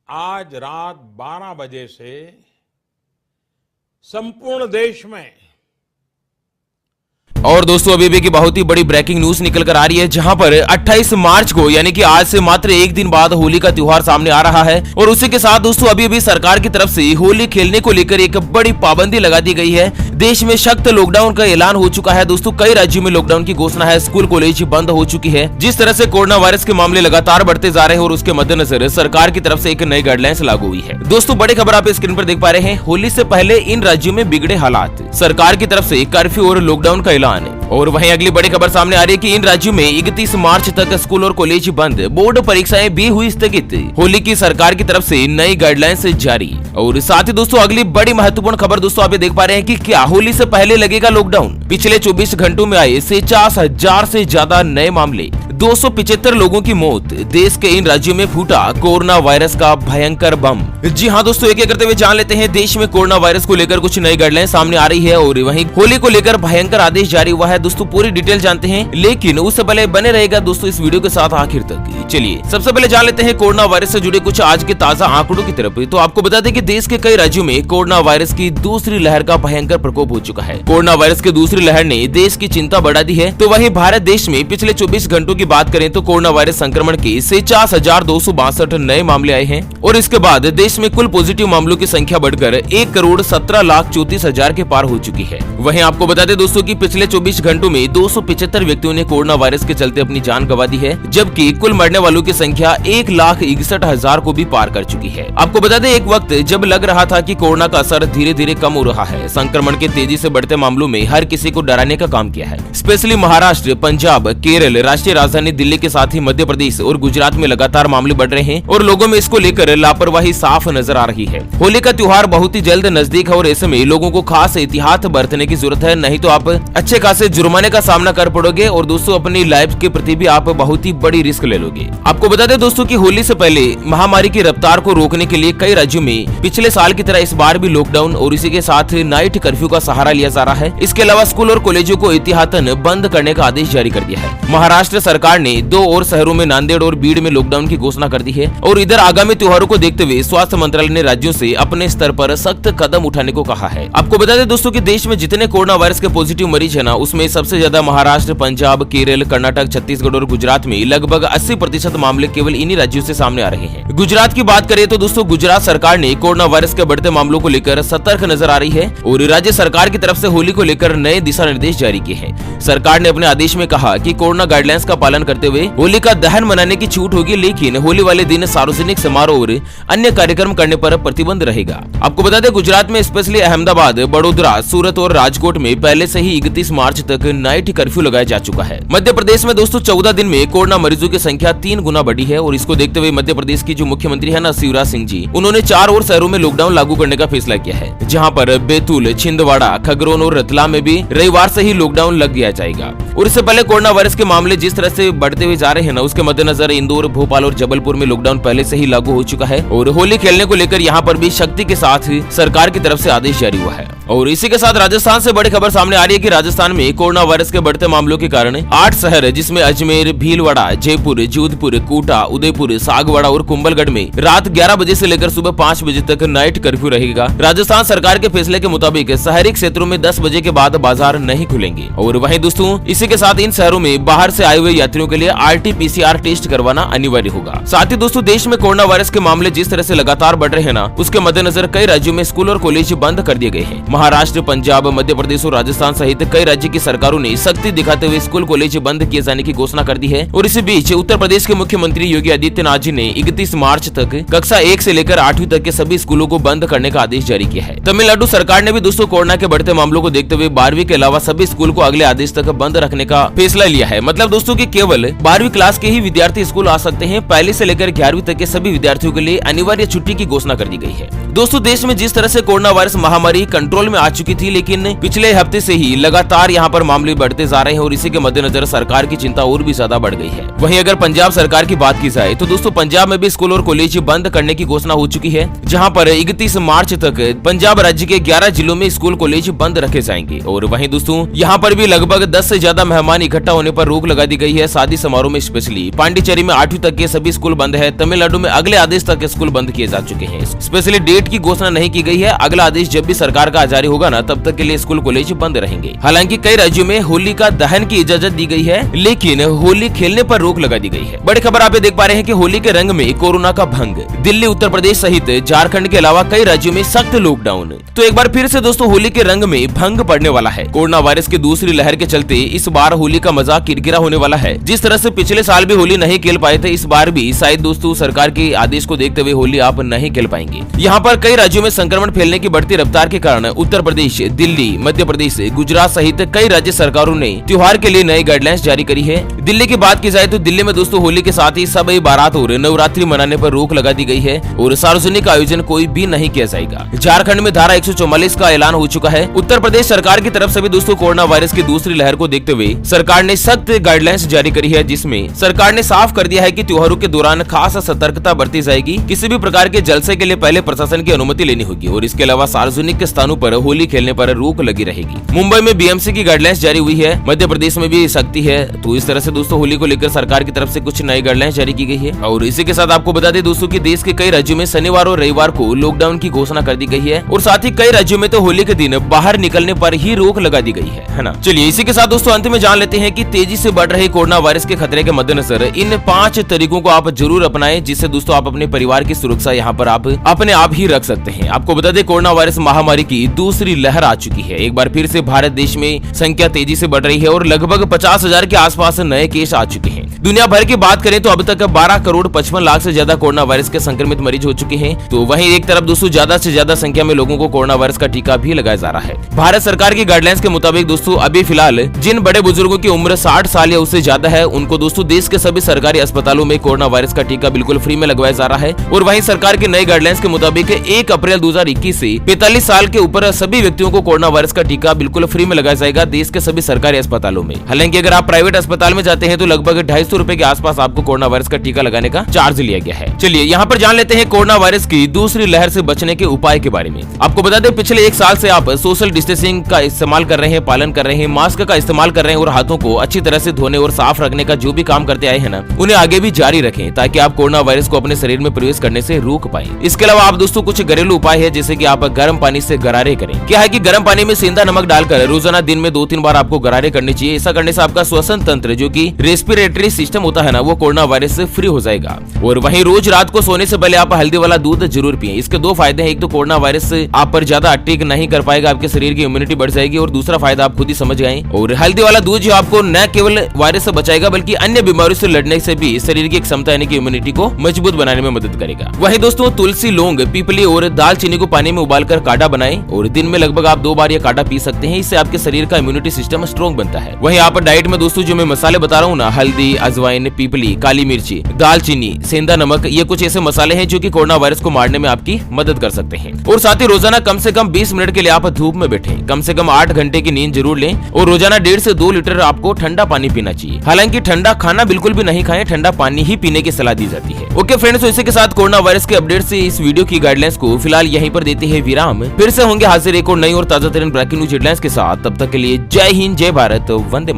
आज रात 12 बजे से संपूर्ण देश में। और दोस्तों अभी की बहुत ही बड़ी ब्रेकिंग न्यूज निकल कर आ रही है, जहां पर 28 मार्च को यानी कि आज से मात्र एक दिन बाद होली का त्योहार सामने आ रहा है। और उसी के साथ दोस्तों अभी सरकार की तरफ से होली खेलने को लेकर एक बड़ी पाबंदी लगा दी गई है। देश में सख्त लॉकडाउन का ऐलान हो चुका है। दोस्तों कई राज्यों में लॉकडाउन की घोषणा है, स्कूल कॉलेज बंद हो चुकी है। जिस तरह से कोरोना वायरस के मामले लगातार बढ़ते जा रहे हैं और उसके मद्देनजर सरकार की तरफ से एक नई गाइडलाइंस लागू हुई है। दोस्तों बड़ी खबर आप स्क्रीन पर देख पा रहे हैं। होली से पहले इन राज्यों में बिगड़े हालात, सरकार की तरफ से कर्फ्यू और लॉकडाउन का ऐलान। और वहीं अगली बड़ी खबर सामने आ रही है कि इन राज्यों में 31 मार्च तक स्कूल और कॉलेज बंद, बोर्ड परीक्षाएं भी हुई स्थगित। होली की सरकार की तरफ से नई गाइडलाइंस जारी। और साथ ही दोस्तों अगली बड़ी महत्वपूर्ण खबर दोस्तों आप देख पा रहे हैं कि क्या होली से पहले लगेगा लॉकडाउन। पिछले 24 घंटों में आए 50,000 से ज्यादा नए मामले, 275 लोगों की मौत। देश के इन राज्यों में फूटा कोरोना वायरस का भयंकर बम। जी हाँ दोस्तों, एक एक करते हुए जान लेते हैं देश में कोरोना वायरस को लेकर कुछ नई गाइडलाइन सामने आ रही है और वहीं होली को लेकर भयंकर आदेश जारी हुआ है। दोस्तों पूरी डिटेल जानते हैं, लेकिन उससे पहले बने रहेगा दोस्तों इस वीडियो के साथ आखिर तक। चलिए सबसे पहले जान लेते हैं कोरोना वायरस से जुड़े कुछ आज के ताजा आंकड़ों की तरफ। तो आपको बता दें कि देश के कई राज्यों में कोरोना वायरस की दूसरी लहर का भयंकर प्रकोप हो चुका है। कोरोना वायरस की दूसरी लहर ने देश की चिंता बढ़ा दी है। तो वहीं भारत देश में पिछले 24 घंटों की बात करें तो कोरोना वायरस संक्रमण के 50,262 नए मामले आए हैं और इसके बाद देश में कुल पॉजिटिव मामलों की संख्या बढ़कर 1,17,34,000 के पार हो चुकी है। वहीं आपको बता दें दोस्तों कि पिछले 24 घंटों में 275 व्यक्तियों ने कोरोना वायरस के चलते अपनी जान गंवा दी है, जबकि कुल मरने वालों की संख्या 1,61,000 को भी पार कर चुकी है। आपको बता दें एक वक्त जब लग रहा था कि कोरोना का असर धीरे धीरे कम हो रहा है, संक्रमण के तेजी से बढ़ते मामलों में हर किसी को डराने का काम किया है। स्पेशली महाराष्ट्र, पंजाब, केरल, राष्ट्रीय राजधानी दिल्ली के साथ ही मध्य प्रदेश और गुजरात में लगातार मामले बढ़ रहे हैं और लोगों में इसको लेकर लापरवाही साफ नजर आ रही है। होली का त्योहार बहुत ही जल्द नजदीक है और ऐसे में लोगों को खास एहतियात बरतने की जरूरत है, नहीं तो आप अच्छे खासे जुर्माने का सामना कर पड़ोगे और दोस्तों अपनी लाइफ के प्रति भी आप बहुत ही बड़ी रिस्क ले लोगे। आपको बता दें दोस्तों कि होली से पहले महामारी की रफ्तार को रोकने के लिए कई राज्यों में पिछले साल की तरह इस बार भी लॉकडाउन और इसी के साथ नाइट कर्फ्यू का सहारा लिया जा रहा है। इसके अलावा स्कूल और कॉलेजों को एहतियातन बंद करने का आदेश जारी कर दिया है। महाराष्ट्र सरकार ने 2 और शहरों में नांदेड़ और बीड़ में लॉकडाउन की घोषणा कर दी है और इधर आगामी त्योहारों को देखते हुए स्वास्थ्य मंत्रालय ने राज्यों से अपने स्तर पर सख्त कदम उठाने को कहा है। आपको बता दें दोस्तों कि देश में जितने कोरोना वायरस के पॉजिटिव मरीज है ना, उसमें सबसे ज्यादा महाराष्ट्र, पंजाब, केरल, कर्नाटक, छत्तीसगढ़ और गुजरात में लगभग 80% मामले केवल इन्हीं राज्यों से सामने आ रहे हैं। गुजरात की बात करें तो दोस्तों गुजरात सरकार ने कोरोना वायरस के बढ़ते मामलों को लेकर सतर्क नजर आ रही है और राज्य सरकार की तरफ से होली को लेकर नए दिशा निर्देश जारी किए हैं। सरकार ने अपने आदेश में कहा कि कोरोना गाइडलाइंस का पालन करते हुए होली का दहन मनाने की छूट होगी, लेकिन होली वाले दिन सार्वजनिक समारोह और अन्य कार्यक्रम करने पर प्रतिबंध रहेगा। आपको बता दें गुजरात में स्पेशली अहमदाबाद, बड़ोदरा, सूरत और राजकोट में पहले से ही 31 मार्च तक नाइट कर्फ्यू लगाया जा चुका है। मध्य प्रदेश में दोस्तों 14 दिन में कोरोना मरीजों की संख्या 3 गुना बढ़ी है और इसको देखते हुए मध्य प्रदेश की जो मुख्यमंत्री है ना शिवराज सिंह जी, उन्होंने 4 और शहरों में लॉकडाउन लागू करने का फैसला किया है, जहां पर बैतूल, छिंदवाड़ा, खगरोन और रतलाम में भी रविवार से ही लॉकडाउन लग दिया जाएगा। और इससे पहले कोरोना वायरस के मामले जिस तरह से बढ़ते हुए जा रहे हैं ना, उसके मद्देनजर इंदौर, भोपाल और जबलपुर में लॉकडाउन पहले से ही लागू हो चुका है और होली खेलने को लेकर यहाँ पर भी सख्ती के साथ सरकार की तरफ से आदेश जारी हुआ है। और इसी के साथ राजस्थान से बड़ी खबर सामने आ रही है कि राजस्थान में कोरोना वायरस के बढ़ते मामलों के कारण 8 शहर जिसमें अजमेर, भीलवाड़ा, जयपुर, जोधपुर, कोटा, उदयपुर, सागवाड़ा और कुंभलगढ़ में रात 11 बजे से लेकर सुबह 5 बजे तक नाइट कर्फ्यू रहेगा। राजस्थान सरकार के फैसले के मुताबिक शहरी क्षेत्रों में 10 बजे के बाद बाजार नहीं खुलेंगे। और वहीं दोस्तों इसी के साथ इन शहरों में बाहर से आए हुए यात्रियों के लिए RT-PCR टेस्ट करवाना अनिवार्य होगा। साथ ही दोस्तों देश में कोरोना वायरस के मामले जिस तरह से लगातार बढ़ रहे हैं ना, उसके मद्देनजर कई राज्यों में स्कूल और कॉलेज बंद कर दिए गए हैं। महाराष्ट्र, पंजाब, मध्य प्रदेश और राजस्थान सहित कई राज्य की सरकारों ने सख्ती दिखाते हुए स्कूल कॉलेज बंद किए जाने की घोषणा कर दी है। और इसी बीच उत्तर प्रदेश के मुख्यमंत्री योगी आदित्यनाथ जी ने 31 मार्च तक कक्षा 1 से लेकर 8वीं तक के सभी स्कूलों को बंद करने का आदेश जारी किया है। तमिलनाडु सरकार ने भी दोस्तों कोरोना के बढ़ते मामलों को देखते हुए 12वीं के अलावा सभी स्कूल को अगले आदेश तक बंद रखने का फैसला लिया है। मतलब दोस्तों कि केवल 12वीं क्लास के ही विद्यार्थी स्कूल आ सकते हैं। पहली से लेकर 11वीं तक के सभी विद्यार्थियों के लिए अनिवार्य छुट्टी की घोषणा कर दी गई है। दोस्तों देश में जिस तरह से कोरोना वायरस महामारी कंट्रोल कंट्रोल में आ चुकी थी, लेकिन पिछले हफ्ते से ही लगातार यहाँ पर मामले बढ़ते जा रहे हैं और इसी के मद्देनजर सरकार की चिंता और भी ज्यादा बढ़ गई है। वहीं अगर पंजाब सरकार की बात की जाए तो दोस्तों पंजाब में भी स्कूल और कॉलेज बंद करने की घोषणा हो चुकी है, जहाँ पर 31 मार्च तक पंजाब राज्य के 11 जिलों में स्कूल कॉलेज बंद रखे जाएंगे। और वहीं दोस्तों यहाँ पर भी लगभग 10 से ज्यादा मेहमान इकट्ठा होने पर रोक लगा दी गई है। शादी समारोह में स्पेशली पांडिचेरी में 8वीं तक के सभी स्कूल बंद है। तमिलनाडु में अगले आदेश तक स्कूल बंद किए जा चुके हैं। स्पेशली डेट की घोषणा नहीं की गई है। अगला आदेश जब भी सरकार का जारी होगा ना, तब तक के लिए स्कूल कॉलेज बंद रहेंगे। हालांकि कई राज्यों में होली का दहन की इजाजत दी गई है, लेकिन होली खेलने पर रोक लगा दी गई है। बड़ी खबर आप देख पा रहे हैं कि होली के रंग में कोरोना का भंग। दिल्ली, उत्तर प्रदेश सहित झारखंड के अलावा कई राज्यों में सख्त लॉकडाउन। तो एक बार फिर से दोस्तों होली के रंग में भंग पड़ने वाला है। कोरोना वायरस की दूसरी लहर के चलते इस बार होली का मजा किरकिरा होने वाला है। जिस तरह से पिछले साल भी होली नहीं खेल पाए थे, इस बार भी शायद दोस्तों सरकार के आदेश को देखते हुए होली आप नहीं खेल पाएंगे। यहाँ पर कई राज्यों में संक्रमण फैलने की बढ़ती रफ्तार के कारण उत्तर प्रदेश, दिल्ली, मध्य प्रदेश, गुजरात सहित कई राज्य सरकारों ने त्योहार के लिए नई गाइडलाइंस जारी करी है। दिल्ली की बात की जाए तो दिल्ली में दोस्तों होली के साथ ही सब बारात और नवरात्रि मनाने पर रोक लगा दी गई है और सार्वजनिक आयोजन कोई भी नहीं किया जाएगा। झारखंड में धारा 144 का ऐलान हो चुका है। उत्तर प्रदेश सरकार की तरफ से भी दोस्तों कोरोना वायरस की दूसरी लहर को देखते हुए सरकार ने सख्त गाइडलाइंस जारी करी है, जिसमें सरकार ने साफ कर दिया है कि त्योहारों के दौरान खास सतर्कता बरती जाएगी। किसी भी प्रकार के जलसे के लिए पहले प्रशासन की अनुमति लेनी होगी और इसके अलावा सार्वजनिक स्थानों पर होली खेलने पर रोक लगी रहेगी। मुंबई में बीएमसी की गाइडलाइंस जारी हुई है। मध्य प्रदेश में भी सख्ती है। तो इस तरह से दोस्तों होली को लेकर सरकार की तरफ से कुछ नई गाइडलाइंस जारी की गई है। और इसी के साथ आपको बता दें दोस्तों कि देश के कई राज्यों में शनिवार और रविवार को लॉकडाउन की घोषणा कर दी गई है और साथ ही कई राज्यों में तो होली के दिन बाहर निकलने पर ही रोक लगा दी गई है ना। चलिए इसी के साथ दोस्तों अंत में जान लेते हैं कि तेजी से बढ़ रहे कोरोना वायरस के खतरे के मद्देनजर इन 5 तरीकों को आप जरूर अपनाएं, जिससे दोस्तों आप अपने परिवार की सुरक्षा यहाँ पर आप अपने आप ही रख सकते हैं। आपको बता दें कोरोना वायरस महामारी की दूसरी लहर आ चुकी है। एक बार फिर से भारत देश में संख्या तेजी से बढ़ रही है और लगभग 50,000 के आसपास नए केस आ चुके हैं। दुनिया भर की बात करें तो अब तक 12 करोड़ 55 लाख से ज्यादा कोरोना वायरस के संक्रमित मरीज हो चुके हैं। तो वहीं एक तरफ दोस्तों ज्यादा से ज्यादा संख्या में लोगों को कोरोना वायरस का टीका भी लगाया जा रहा है। भारत सरकार की गाइडलाइंस के मुताबिक दोस्तों अभी फिलहाल जिन बड़े बुजुर्गों की उम्र 60 साल या उससे ज्यादा है, उनको दोस्तों देश के सभी सरकारी अस्पतालों में कोरोना वायरस का टीका बिल्कुल फ्री में लगवाया जा रहा है। और वहीं सरकार की नई गाइडलाइंस के मुताबिक 1 अप्रैल 2021 से 45 साल के ऊपर सभी व्यक्तियों को कोरोना वायरस का टीका बिल्कुल फ्री में लगाया जाएगा देश के सभी सरकारी अस्पतालों में। हालांकि अगर आप प्राइवेट अस्पताल में जाते हैं तो लगभग 250 रुपए के आसपास आपको कोरोना वायरस का टीका लगाने का चार्ज लिया गया है। चलिए यहाँ पर जान लेते हैं कोरोना वायरस की दूसरी लहर से बचने के उपाय के बारे में। आपको बता दें पिछले 1 साल से आप सोशल डिस्टेंसिंग का इस्तेमाल कर रहे हैं, पालन कर रहे हैं, मास्क का इस्तेमाल कर रहे हैं और हाथों को अच्छी तरह से धोने और साफ रखने का जो भी काम करते आए हैं ना, उन्हें आगे भी जारी रखें ताकि आप कोरोना वायरस को अपने शरीर में प्रवेश करने से रोक पाए। इसके अलावा आप दोस्तों कुछ घरेलू उपाय है, जैसे कि आप गर्म पानी से गरारे करें। क्या है कि गर्म पानी में सेंधा नमक डालकर रोजाना दिन में 2-3 बार आपको गरारे करनी चाहिए। ऐसा करने से आपका श्वसन तंत्र जो कि रेस्पिरेटरी सिस्टम होता है ना, वो कोरोना वायरस से फ्री हो जाएगा। और वहीं रोज रात को सोने से पहले आप हल्दी वाला दूध जरूर पिएं। इसके 2 फायदे हैं। एक तो कोरोना वायरस आप पर ज्यादा अटैक नहीं कर पाएगा, आपके शरीर की इम्यूनिटी बढ़ जाएगी और दूसरा फायदा आप खुद ही समझ गए। और हल्दी वाला दूध जो आपको न केवल वायरस से बचाएगा बल्कि अन्य बीमारियों से लड़ने से भी शरीर की क्षमता यानी कि इम्यूनिटी को मजबूत बनाने में मदद करेगा। वहीं दोस्तों तुलसी, लौंग, पीपली और दालचीनी को पानी में उबालकर काढ़ा बनाएं और दिन में लगभग आप 2 बार ये काढ़ा पी सकते हैं। इससे आपके शरीर का इम्यूनिटी सिस्टम स्ट्रॉन्ग बनता है। वहीं आप डाइट में दोस्तों जो मैं मसाले बता रहा हूँ ना, हल्दी, अजवाइन, पीपली, काली मिर्ची, दालचीनी, सेंधा नमक, ये कुछ ऐसे मसाले हैं जो कि कोरोना वायरस को मारने में आपकी मदद कर सकते हैं। और साथ ही रोजाना कम से कम 20 मिनट के लिए आप धूप में बैठें। कम से कम 8 घंटे की नींद जरूर लें और रोजाना 1.5 से 2 लीटर आपको ठंडा पानी पीना चाहिए। हालांकि ठंडा खाना बिल्कुल भी नहीं खाएं, ठंडा पानी ही पीने की सलाह दी जाती है। ओके फ्रेंड्स, तो इसी के साथ कोरोना वायरस के अपडेट से इस वीडियो की गाइडलाइंस को फिलहाल यहीं पर देते हैं विराम। फिर से होंगे हाजिर एक और नई और ताजा तरीन ब्रेकिंग न्यूज हेडलाइंस के साथ। तब तक के लिए जय हिंद, जय भारत, वंदे मातरम।